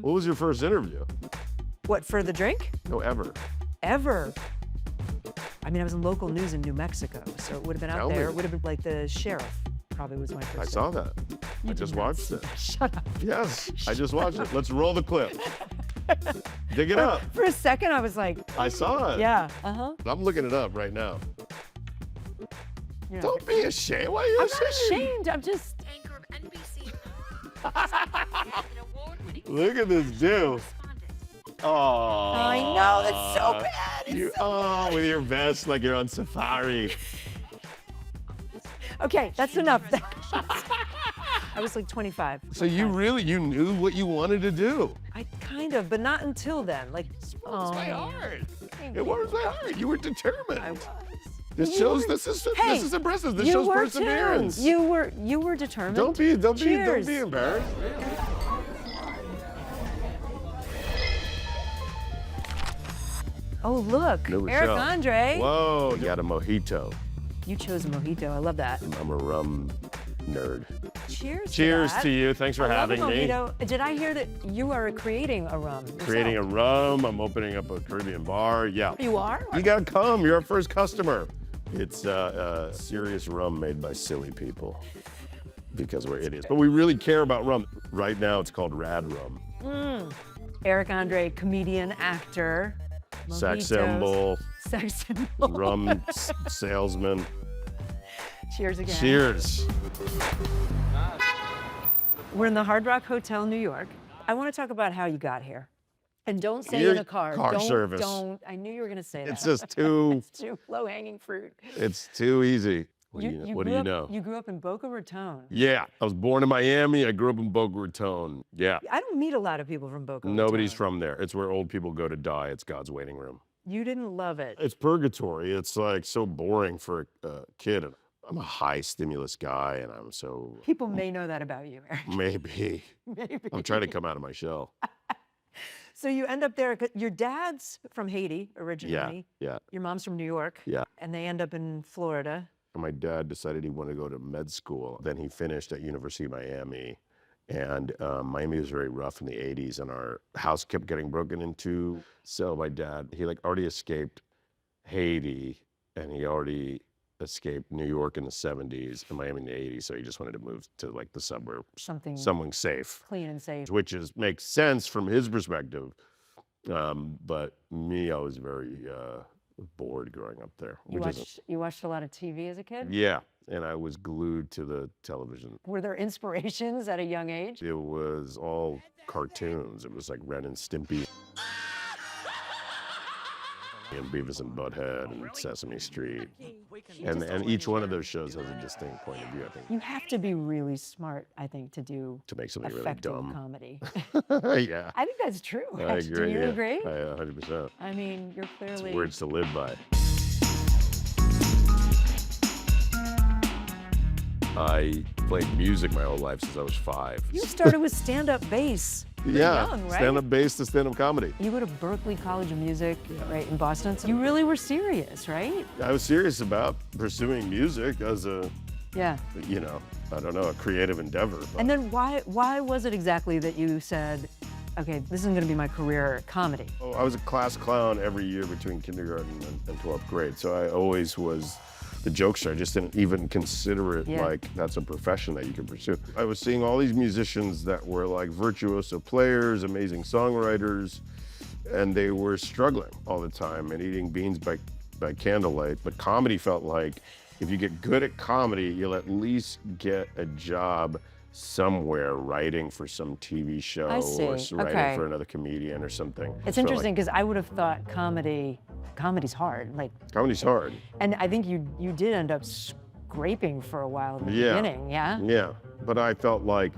What was your first interview? What, for the drink? No, ever. Ever. I mean, I was in local news in New Mexico, so it would have been out there. me. It would have been like the sheriff, probably was my first. I saw that. I just watched it. Shut up. Yes, I just watched it. Let's roll the clip. Dig it up. For a second, I was like, I saw it. yeah, I'm looking it up right now. You're Don't be ashamed. Why are you I'm ashamed? not ashamed. I'm just. Anchor of NBC. Look at this dude. Oh. I know, that's so bad. It's so with your vest like you're on safari. Okay, that's enough. I was like 25. So you knew what you wanted to do. I kind of, but not until then. Like, It's my heart. It warms my heart. You were determined. I was. This shows this is impressive. This You shows were perseverance. Too. You were determined. Don't be Cheers. embarrassed. Oh, look, New Eric show. Andre. Whoa, you got a mojito. You chose a mojito. I love that. I'm a rum nerd. Cheers. Cheers that. to you. Thanks for I love a having me. mojito. Did I hear that you are creating a rum? yourself? Creating a rum. I'm opening up a Caribbean bar. Yeah. You are? You gotta come. You're our first customer. It's serious rum made by silly people because we're idiots. But we really care about rum. Right now, it's called Rad Rum. Eric Andre, comedian, actor. Sex mojitos, symbol, Sex symbol. rum salesman. Cheers again. Cheers. We're in the Hard Rock Hotel, New York. I want to talk about how you got here. And don't say Your in a car. car don't, service. Don't. I knew you were going to say that. It's just too. It's too low-hanging fruit. It's too easy. What do you grew up- know? You grew up in Boca Raton. Yeah, I was born in Miami. I grew up in Boca Raton. Yeah. I don't meet a lot of people from Boca Raton. Nobody's from there. It's where old people go to die. It's God's waiting room. You didn't love it. It's purgatory. It's like so boring for a kid. I'm a high stimulus guy, and I'm so People may know that about you, Eric. maybe. Maybe. I'm trying to come out of my shell. So you end up there. Your dad's from Haiti originally. Yeah. Your mom's from New York. Yeah. And they end up in Florida. My dad decided he wanted to go to med school. Then he finished at University of Miami. And Miami was very rough in the 80s, and our house kept getting broken into. So my dad, he like already escaped Haiti, and he already escaped New York in the 70s and Miami in the 80s. So he just wanted to move to like the suburb, something safe, Clean and safe. which makes sense from his perspective. But me, I was very bored growing up there. You watched a lot of TV as a kid? Yeah, and I was glued to the television. Were there inspirations at a young age? It was all cartoons. It was like Ren and Stimpy, and Beavis and Butthead, and Sesame Street. And each one of those shows has a distinct point of view, I think, You have to be really smart, I think, to do to make something really effective dumb. comedy. Yeah, I think that's true. I agree. Do you yeah. agree? 100%. I mean, you're clearly. Words to live by. I played music my whole life since I was 5. You started with stand-up bass. Pretty young, right? Stand-up bass to stand-up comedy. You go to Berkeley College of Music, right, in Boston. So you really were serious, right? I was serious about pursuing music as a, Yeah. I don't know, a creative endeavor. But And then why was it exactly that you said, okay, this is going to be my career, comedy? I was a class clown every year between kindergarten and 12th grade, so I always was the jokester. I just didn't even consider it like that's a profession that you can pursue. I was seeing all these musicians that were like virtuoso players, amazing songwriters, and they were struggling all the time and eating beans by candlelight. But comedy felt like if you get good at comedy, you'll at least get a job somewhere writing for some TV show I see. or writing Okay. for another comedian or something. It's So, like, interesting because I would have thought comedy's hard. Like, comedy's hard. and I think you did end up scraping for a while in the Yeah. beginning, yeah? Yeah, but I felt like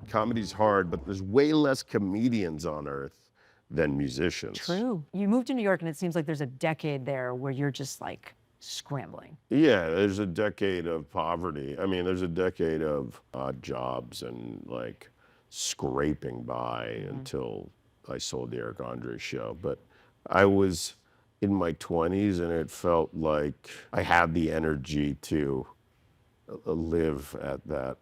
comedy's hard, but there's way less comedians on earth than musicians. True. You moved to New York and it seems like there's a decade there where you're just like scrambling. Yeah, there's a decade of poverty. I mean, there's a decade of odd jobs and like scraping by until I sold the Eric Andre show. But I was in my 20s and it felt like I had the energy to live at that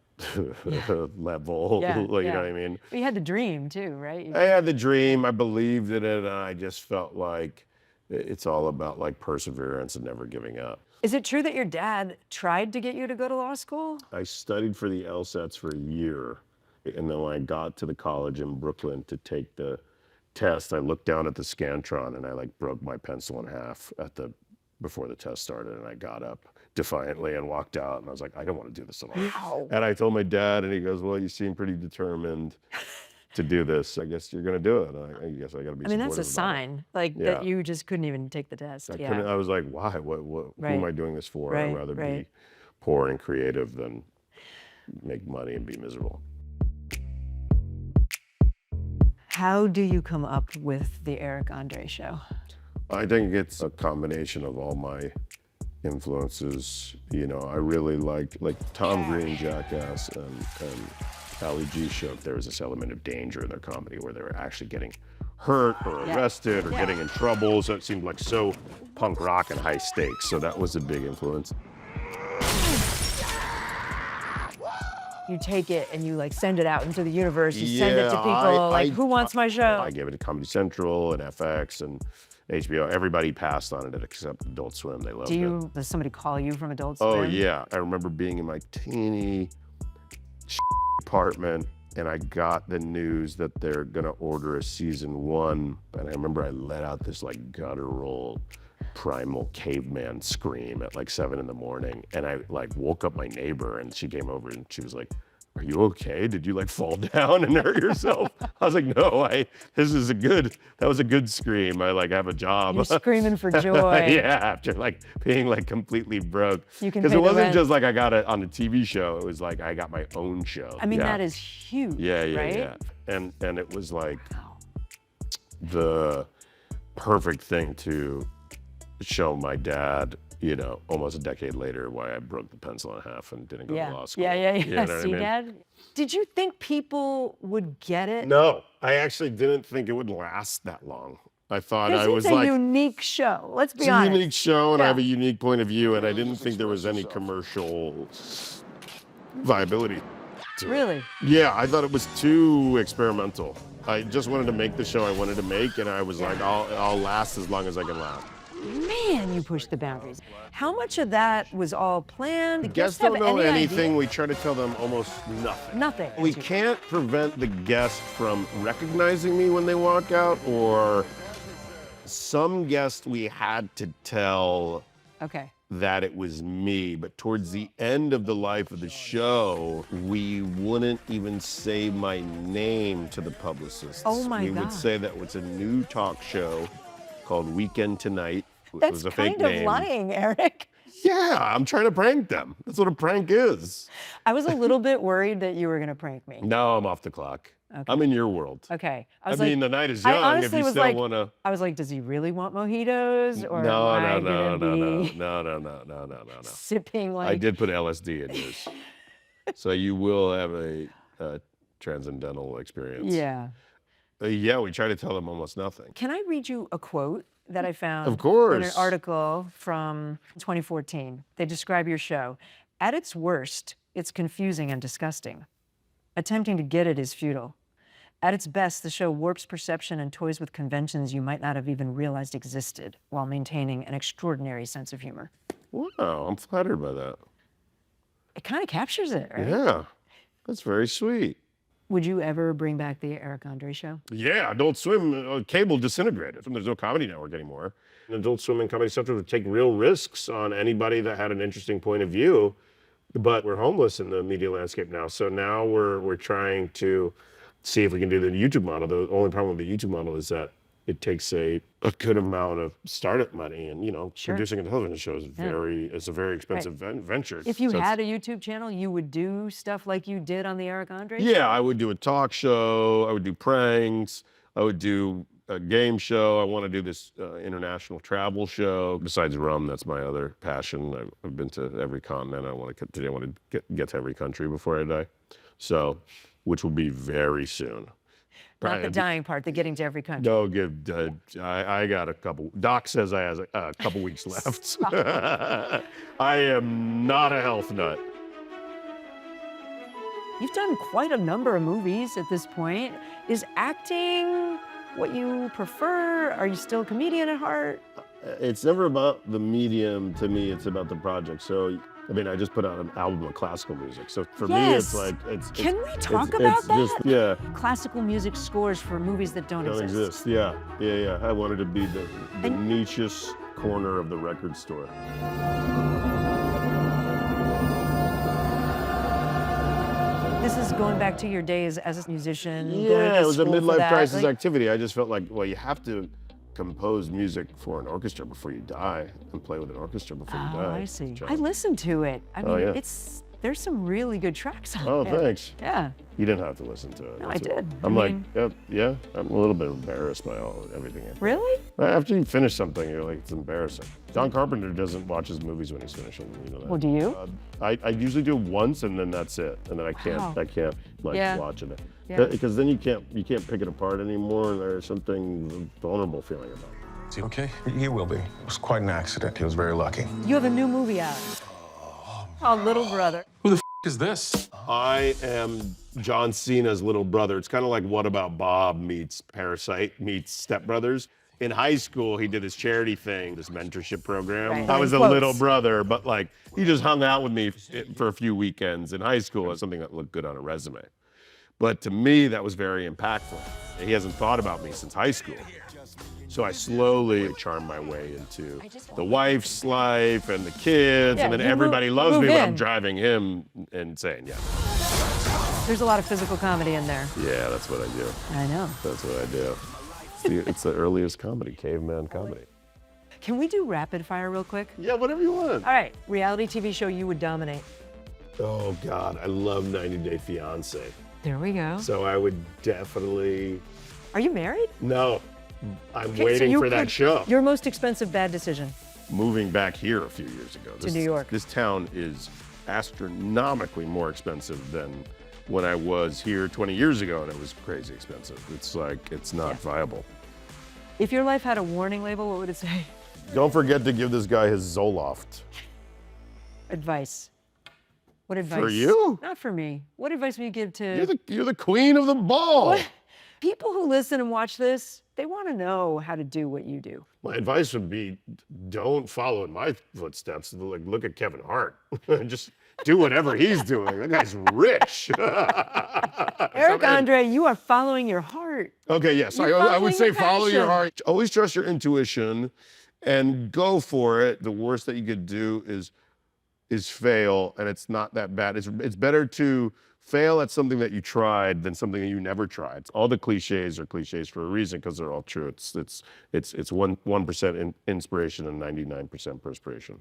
level. Yeah, You know yeah. what I mean? But you had the dream too, right? I had the dream, I believed in it, and I just felt like it's all about like perseverance and never giving up. Is it true that your dad tried to get you to go to law school? I studied for the LSATs for a year, and then when I got to the college in Brooklyn to take the test, I looked down at the Scantron and I like broke my pencil in half before the test started, and I got up defiantly and walked out, and I was like, I don't want to do this at all. Wow. And I told my dad, and he goes, well, you seem pretty determined to do this. I guess you're going to do it. I guess I got to be I mean, that's a supportive about it. sign, like Yeah. that you just couldn't even take the test. I Yeah. couldn't, I was like, why? Who am I doing this for? I'd Right, rather be right. poor and creative than make money and be miserable. How do you come up with the Eric Andre show? I think it's a combination of all my influences. You know, I really like Tom Green, Jackass, and Ali G show. There was this element of danger in their comedy where they were actually getting hurt or arrested or getting in trouble. So it seemed like so punk rock and high stakes. So that was a big influence. You take it and you like send it out into the universe. You send it to people who wants my show? I gave it to Comedy Central and FX and HBO. Everybody passed on it except Adult Swim. They loved it. Does somebody call you from Adult Swim? Oh yeah, I remember being in my teeny apartment and I got the news that they're gonna order a season 1, and I remember I let out this like guttural primal caveman scream at like 7 in the morning, and I like woke up my neighbor, and she came over and she was like, are you okay? Did you like fall down and hurt yourself? I was like, no, that was a good scream. I like have a job. You're screaming for joy. Yeah, after like being like completely broke. You can Because pay it the wasn't rent. just like I got it on a TV show. It was like I got my own show. I mean, Yeah. that is huge, Yeah, right? yeah. And it was like Wow. the perfect thing to show my dad, you know, almost a decade later, why I broke the pencil in half and didn't go to law school. Yeah. You know what I See, mean? Dad? Did you think people would get it? No, I actually didn't think it would last that long. I thought I This was is a like, unique show. Let's be it's a honest. unique show, and I Yeah. have a unique point of view, and I didn't think there was any commercial viability to it. Really? Yeah, I thought it was too experimental. I just wanted to make the show I wanted to make, and I was like, I'll last as long as I can last. Man, you pushed the boundaries. How much of that was all planned? Did Guests have don't know any anything. idea? We try to tell them almost nothing. Nothing. We can't prevent the guest from recognizing me when they walk out, or some guests we had to tell Okay. that it was me, but towards the end of the life of the show, we wouldn't even say my name to the publicists. Oh my We God. would say that it's a new talk show called Weekend Tonight. It That's was a fake kind of name. lying, Eric. Yeah, I'm trying to prank them. That's what a prank is. I was a little bit worried that you were going to prank me. No, I'm off the clock. Okay. I'm in your world. Okay. I mean, the night is young. If honestly you was still like, want to. I was like, does he really want mojitos? Or No, am I no, gonna no, be no. sipping like... I did put LSD in yours. So you will have a transcendental experience. Yeah. Yeah, we try to tell them almost nothing. Can I read you a quote that I found Of course. in an article from 2014? They describe your show. At its worst, it's confusing and disgusting. Attempting to get it is futile. At its best, the show warps perception and toys with conventions you might not have even realized existed while maintaining an extraordinary sense of humor. Wow, I'm flattered by that. It kind of captures it, right? Yeah, that's very sweet. Would you ever bring back the Eric Andre show? Yeah, Adult Swim, cable disintegrated. There's no Comedy Network anymore. Adult Swim and Comedy Central would take real risks on anybody that had an interesting point of view, but we're homeless in the media landscape now. So now we're trying to see if we can do the YouTube model. The only problem with the YouTube model is that it takes a good amount of startup money, and producing a television show is it's a very expensive venture. If you So had a YouTube channel, you would do stuff like you did on the Eric Andre show? yeah, I would do a talk show. I would do pranks. I would do a game show. I want to do this international travel show. Besides rum, that's my other passion. I've been to every continent. I want to get to every country before I die. So, which will be very soon. Not the dying part, the getting to every country. No, I got a couple. Doc says I have a couple weeks left. I am not a health nut. You've done quite a number of movies at this point. Is acting what you prefer? Are you still a comedian at heart? It's never about the medium to me, it's about the project. So, I mean, I just put out an album of classical music. So for me, it's like, Can we talk about that? Just, yeah. Classical music scores for movies that don't exist. Yeah. I wanted to be the nichest corner of the record store. This is going back to your days as a musician. Yeah, it was a midlife crisis activity. I just felt like, well, you have to compose music for an orchestra before you die and play with an orchestra before you die. Oh, I see. I listened to it. I mean, there's some really good tracks on Oh, there. thanks. Yeah. You didn't have to listen to it. No, I did. I'm like, yeah, I'm a little bit embarrassed by everything. Really? After you finish something, you're like, it's embarrassing. John Carpenter doesn't watch his movies when he's finishing, you know that. Well, do you? I usually do it once and then that's it. And then I can't like watching it. Yeah. Because then you can't pick it apart anymore and there's something vulnerable feeling about it. Is he okay? He will be. It was quite an accident. He was very lucky. You have a new movie out. Oh, Little Brother. Who the is this? I am John Cena's little brother. It's kind of like What About Bob meets Parasite meets Step Brothers. In high school, he did his charity thing, this mentorship program. Right. I was a little brother, but like, he just hung out with me for a few weekends in high school as something that looked good on a resume. But to me, that was very impactful. He hasn't thought about me since high school. So I slowly charmed my way into the wife's life and the kids, and then everybody loves me, but I'm driving him insane, yeah. There's a lot of physical comedy in there. Yeah, that's what I do. I know. That's what I do. It's the earliest comedy, caveman comedy. Can we do rapid fire real quick? Yeah, whatever you want. All right, reality TV show you would dominate. Oh God, I love 90 Day Fiance. There we go. So I would definitely. Are you married? No, I'm waiting for that show. Your most expensive bad decision? Moving back here a few years ago. To New York. This town is astronomically more expensive than when I was here 20 years ago, and it was crazy expensive. It's like, it's not viable. If your life had a warning label, what would it say? Don't forget to give this guy his Zoloft. Advice. What advice? For you? Not for me. What advice would you give to... You're the queen of the ball. What? People who listen and watch this, they want to know how to do what you do. My advice would be, don't follow in my footsteps. Like, look at Kevin Hart. Just do whatever he's doing. That guy's rich. Eric Andre, you are following your heart. Okay, yes. I would say follow your heart. Always trust your intuition and go for it. The worst that you could do is fail, and it's not that bad. It's better to fail at something that you tried than something that you never tried. All the cliches are cliches for a reason because they're all true. It's 1% inspiration and 99% perspiration.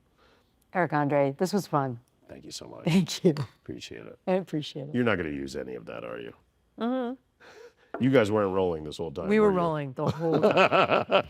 Eric Andre, this was fun. Thank you so much. Thank you. Appreciate it. I appreciate it. You're not going to use any of that, are you? You guys weren't rolling this whole time. We were rolling the whole time.